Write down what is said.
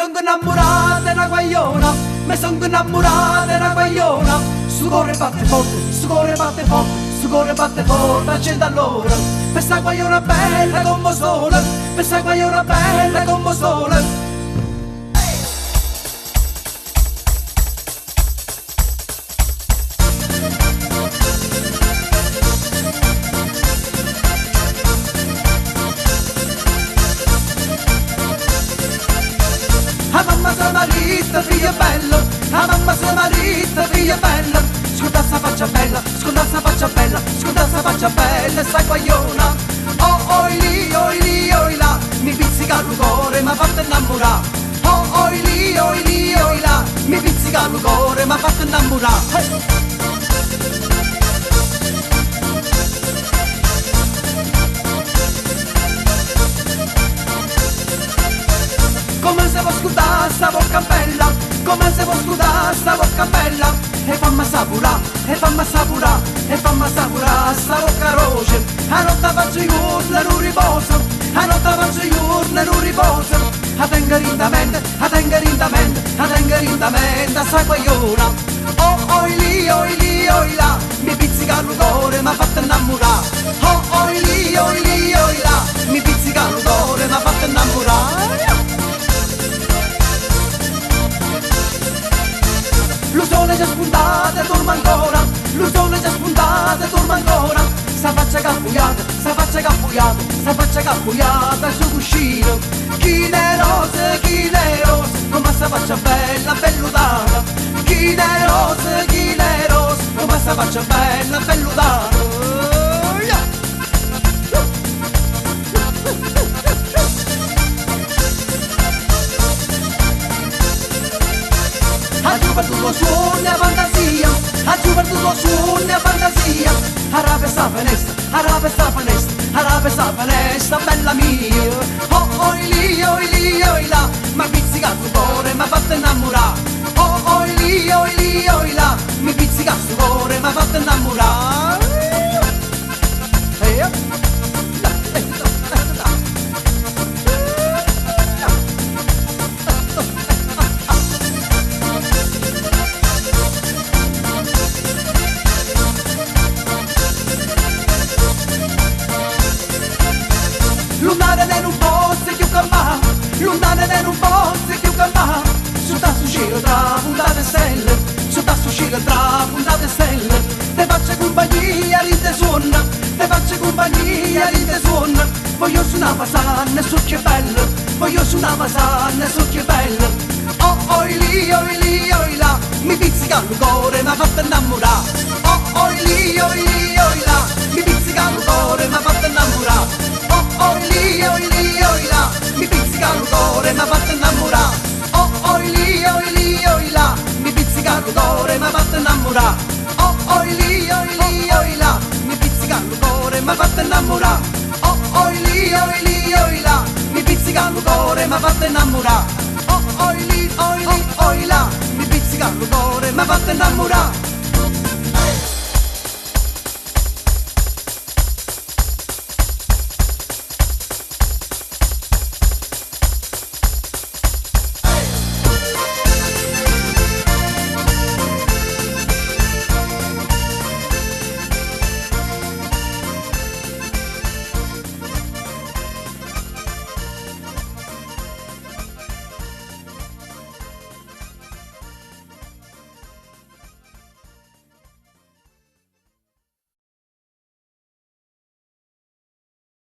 sono innamorata della guagliona, mi sono innamorata della guagliona. Su cuore batte forte, su cuore batte forte, su cuore batte forte a 100 all'ora. Questa guagliona bella come sole, questa guagliona bella come sole. A mamma se marita, figlia bella, a mamma se marita, figlia bella. Scusa sta faccia bella, scusa sta faccia bella, scusa sta faccia bella, sta guagliona. Oh oi lì, oi là, mi pizzica il cuore, m'ha fatto innamorare. Oh lì, oi là, mi pizzica il cuore, m'ha fatto innamorare. Come se vuoi scudare sta bocca bella, come se vuoi scudare sta bocca bella. E fammi sapurà, e fammi sapurà, e fammi sapurà sta bocca roce. A notte faccio i urla non riposo, a notte faccio i urla non riposo. A tenga rindamente, a tenga rindamente, a tenga rindamente a sta guagliona. Oh oi lì, oi là, mi pizzica il cuore, m'ha fatto innamorare. Oh lì, oi là, mi pizzica il cuore, m'ha fatto innamorare. Lo sole già spuntato e dorme ancora, lo sole già spuntato e dorme ancora. Sta faccia cappugliata, sta faccia cappugliata, sta faccia cappugliata sul cuscino. Chi ne rose, come sta faccia bella, belludata. Chi ne rose, come sta faccia bella, belludata. Ha gioventù suona fantasia, ha gioventù suona fantasia. Arabe sta finestra, arabe sta finestra, arabe sta finestra, bella mia. Oh oi lì, oi là, ma pizzica il cuore, m'ha fatto innamorare. Oh oi lì, oi là, mi pizzica il cuore, m'ha fatto innamorare. Lunare non fosse più campà, lunare non fosse più campà. Su tasto cielo tra puntate stelle, su tasto cielo tra puntate stelle. Te faccio compagnia, ride suona, te faccio compagnia, ride suona. Voglio su una fasanna, su che bello, voglio su una fasanna, su che bello. Oh oi lì, oi là, mi pizzica il cuore, m'ha fatto innamorare. Oh oi lì, oi là, mi pizzica il cuore, m'ha fatto innamorare. Oi lì, oi là, mi pizzica il cuore, m'ha fatto innamorare. Oh oi lì, oi là, mi pizzica il cuore, m'ha fatto innamorare. Oh oi lì, oi là, mi pizzica il cuore, m'ha fatto innamorare. Oh oi lì, oi là, mi pizzica il cuore, m'ha fatto innamorare. Oh oi lì, oi là, mi pizzica il cuore, m'ha fatto innamorare.